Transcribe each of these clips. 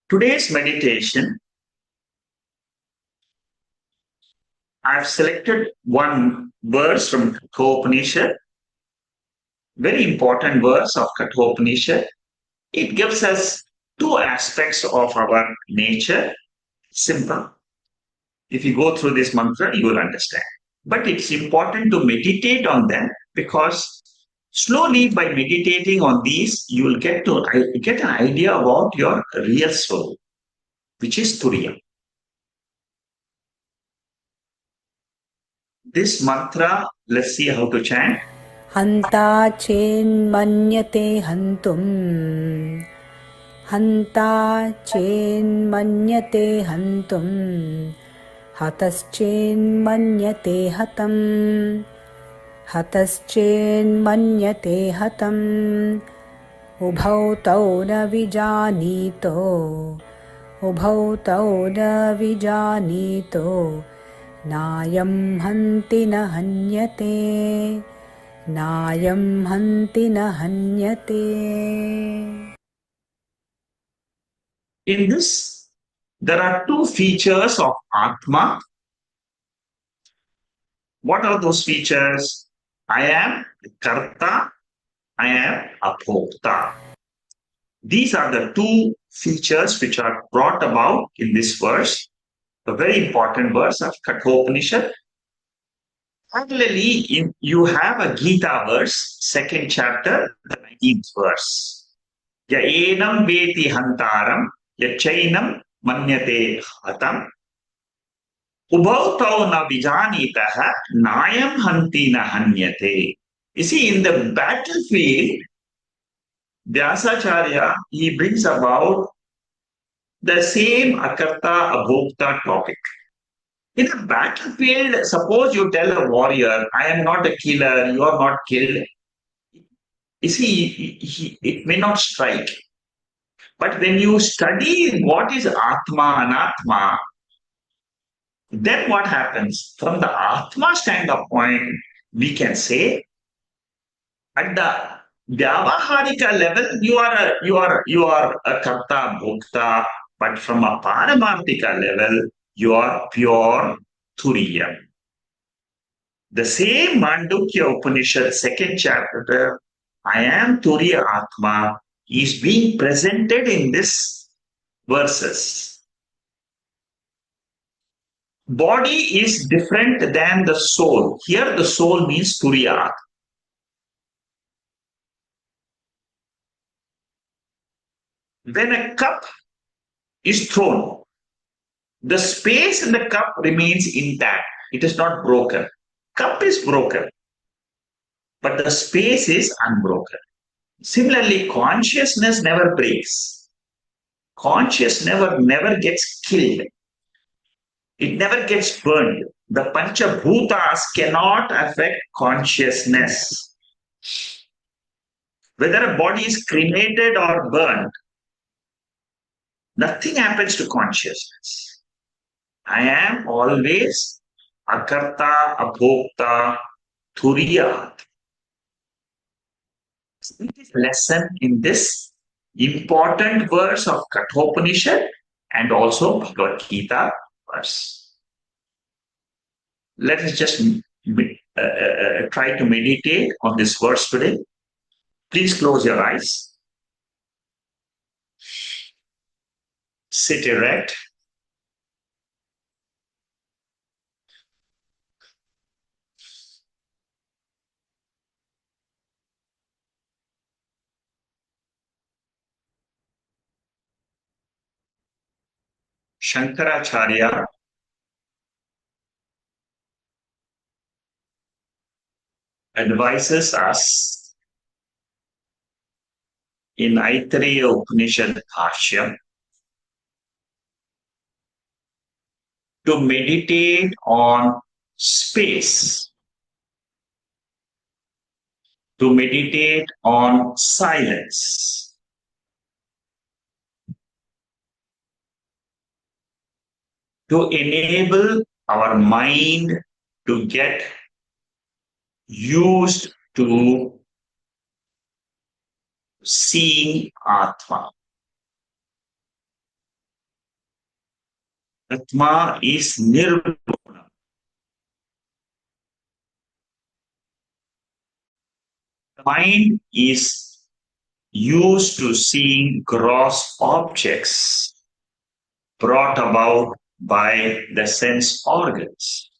Today's meditation, I've selected one verse from Kathopanishad, very important verse of Kathopanishad. It gives us two aspects of our nature. Simple. If you go through this mantra, you will understand. But it's important to meditate on them because slowly by meditating on these, you will get an idea about your real soul, which is Turiya. This mantra, let's see how to chant. hataścenmanyate hantum, hataścenmanyate hantum, hataścenmanyate hataṃ, hataścenmanyate hataṃ, ubhau tau na vijānīto, ubhau tau na vijānīto, nāyam hanti na hanyate, nāyam hanti na hanyate. In this, there are two features of Atma. What are those features? I am Karta, I am Abhokta. These are the two features which are brought about in this verse, a very important verse of Kathopanishad. Parallelly, you have a Gita verse, second chapter, the 19th verse. Ya enam veti hantaram, ya chainam manyate hataṃ. Ubhau tau na vijānītaha, nāyam hanti na hanyate. You see, in the battlefield, Vyasacharya, he brings about the same akarta abhokta topic. In the battlefield, suppose you tell a warrior, I am not a killer, you are not killed. You see, it may not strike. But when you study what is Atma, Anatma, then what happens? From the Atma standpoint, we can say at the Vyavaharika level, you are a Karta Bhokta, but from a Paramarthika level, you are pure Turiya. The same Mandukya Upanishad, second chapter, I am Turiya Atma, is being presented in this verses. Body is different than the soul. Here the soul means Turiya. When a cup is thrown, the space in the cup remains intact. It is not broken. Cup is broken, but the space is unbroken. Similarly, consciousness never breaks. Consciousness never gets killed. It never gets burned. The Panchabhutas cannot affect consciousness. Whether a body is cremated or burned, nothing happens to consciousness. I am always akarta, abhokta, turiya. It is a lesson in this important verse of Kathopanishad and also Bhagavad Gita verse. Let us just try to meditate on this verse today. Please close your eyes. Sit erect. Shankaracharya advises us in Aitareya Upanishad Bhashya to meditate on space, to meditate on silence, to enable our mind to get used to seeing Atma. Atma is nirguna. The mind is used to seeing gross objects brought about by the sense organs.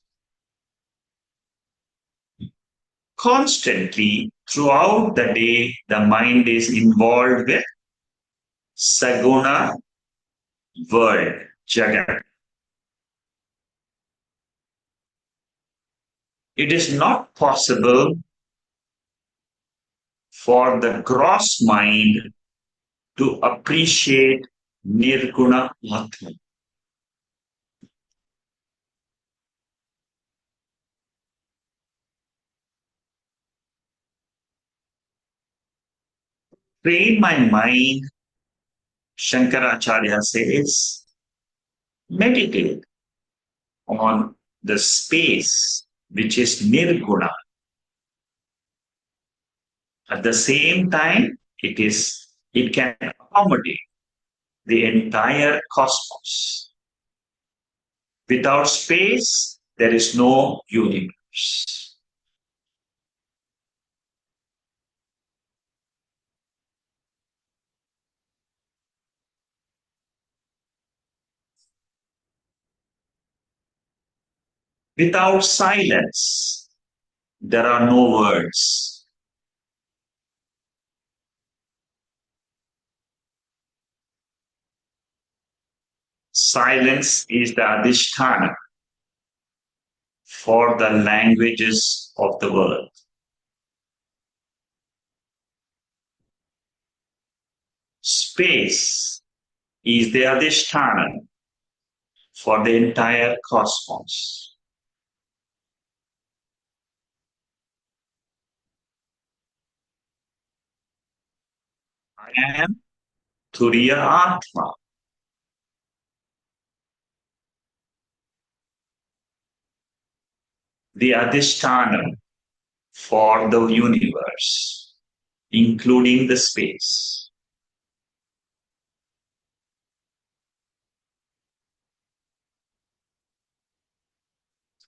Constantly, throughout the day, the mind is involved with saguna world, jagat. It is not possible for the gross mind to appreciate nirguna atma. Train my mind, Shankaracharya says, meditate on the space which is nirguna. At the same time, it can accommodate the entire cosmos. Without space, there is no universe. Without silence, there are no words. Silence is the adhisthana for the languages of the world. Space is the adhisthana for the entire cosmos. I am Turiya Atma. The adhisthana for the universe, including the space.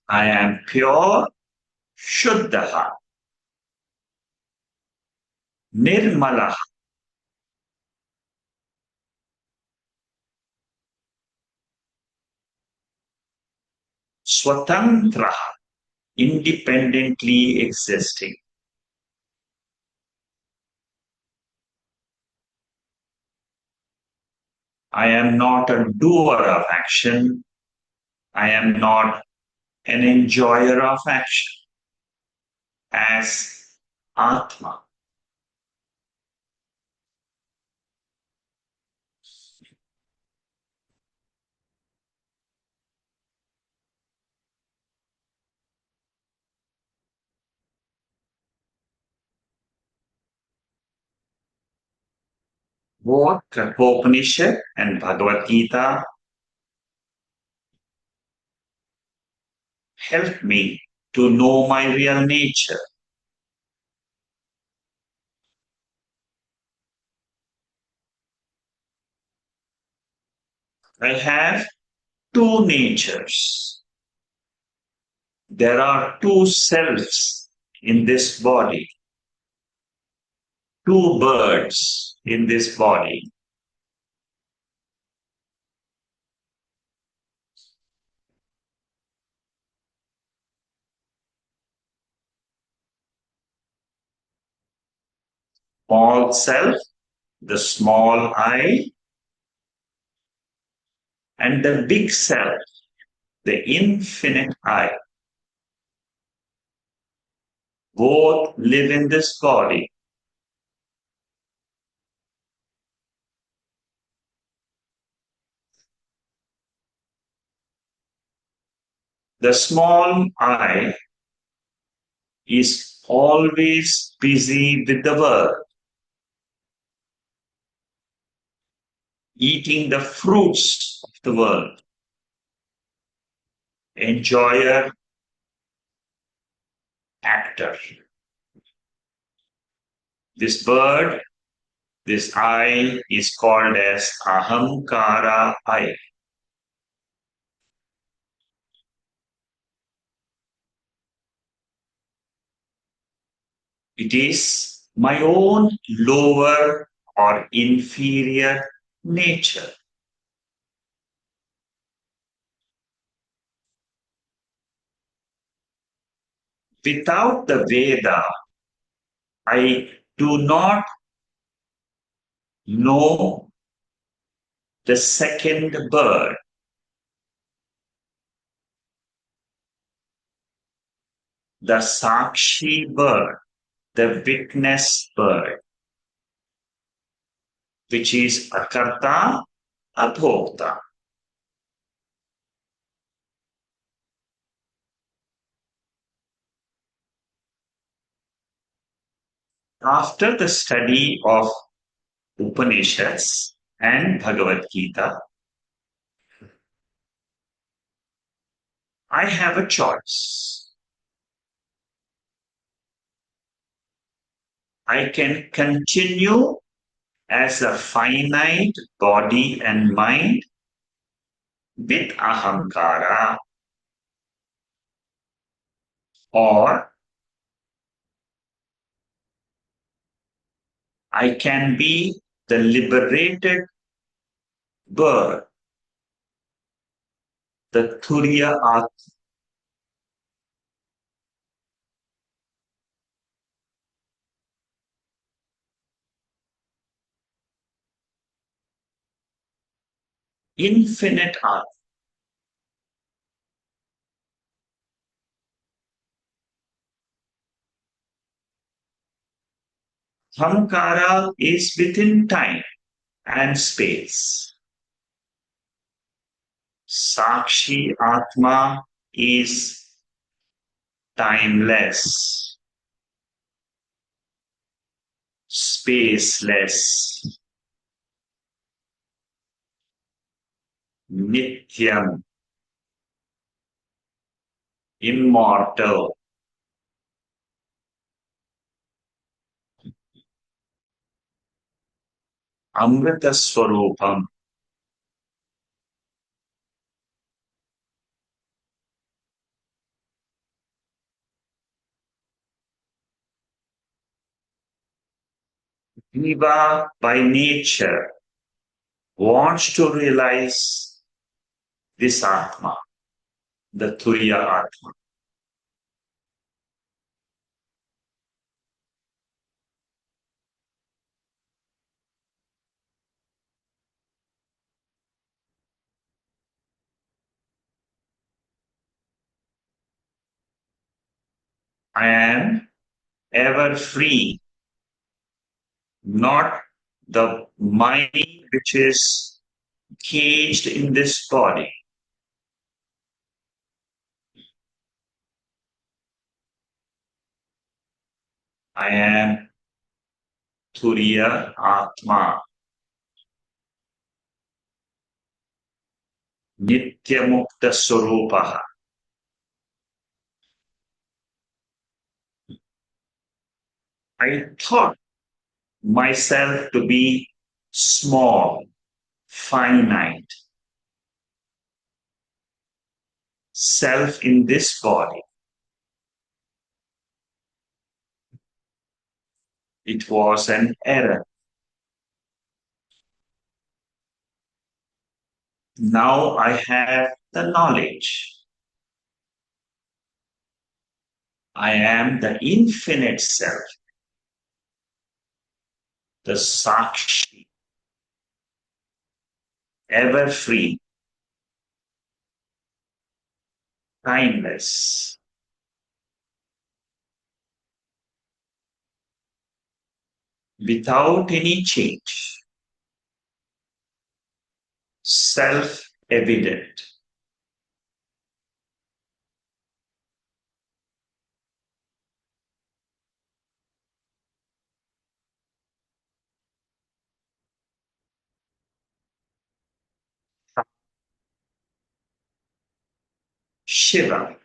I am pure Shuddha, Nirmala, Swatantra, independently existing. I am not a doer of action. I am not an enjoyer of action. As Atma. Both Kathopanishad and Bhagavad Gita help me to know my real nature. I have two natures. There are two selves in this body, two birds in this body. Small self, the small I, and the big self, the infinite I. Both live in this body. The small I is always busy with the world, eating the fruits of the world, enjoyer, actor. This bird, this I is called as ahamkara I. It is my own lower or inferior nature. Without the Veda, I do not know the second bird, the Sakshi bird, the witness bird, which is akarta, abhokta. After the study of Upanishads and Bhagavad Gita, I have a choice. I can continue as a finite body and mind with ahamkara, or I can be the liberated bird, the Turiya Atma. Infinite Atma. Ahamkara is within time and space. Sakshi Atma is timeless, spaceless, nityam, immortal, amrita swarupam. Jiva by nature wants to realize this Atma, the Turiya Atma. I am ever free, not the mind which is caged in this body. I am Turiya Atma, Nityamukta Swarupaha. I thought myself to be small, finite, self in this body. It was an error. Now I have the knowledge. I am the infinite self, the Sakshi, ever free, timeless, without any change, self evident. Shiva.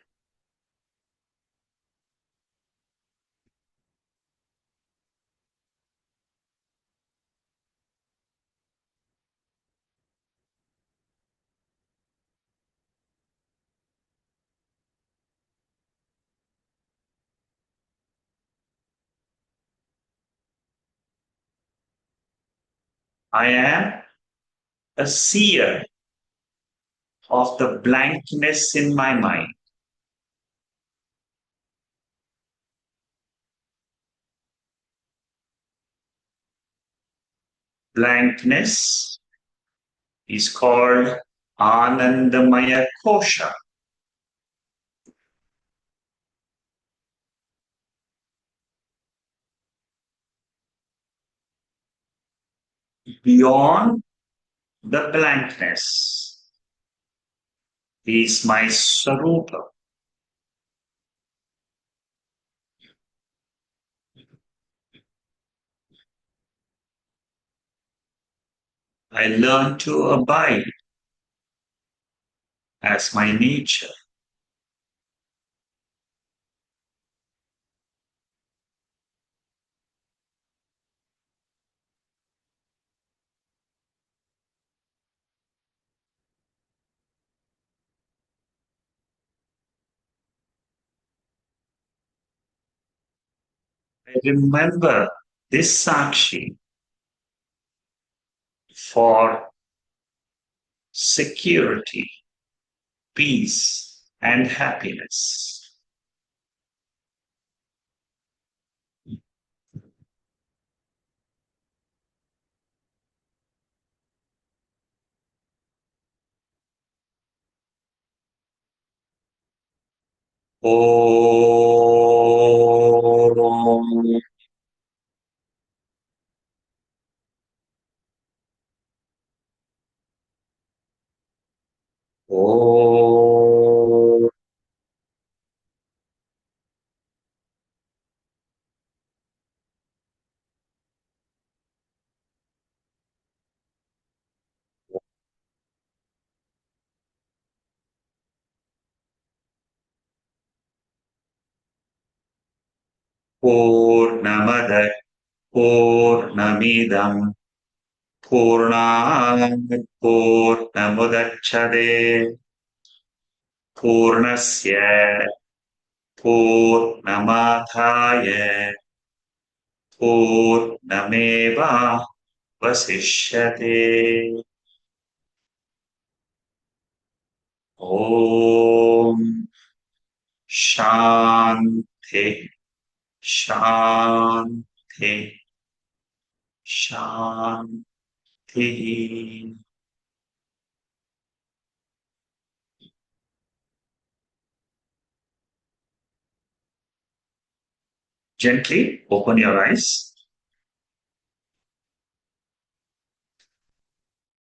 I am a seer of the blankness in my mind. Blankness is called Anandamaya Kosha. Beyond the blankness is my Sarupa. I learn to abide as my nature. I remember this Sakshi for security, peace, and happiness. Om. Om. Purnamada Purnamidam Purnat Purnamudacchate Purnasya Purnamadhaya Purnameva Vasishyate. Om Shanti Shanti Shanti. Gently open your eyes.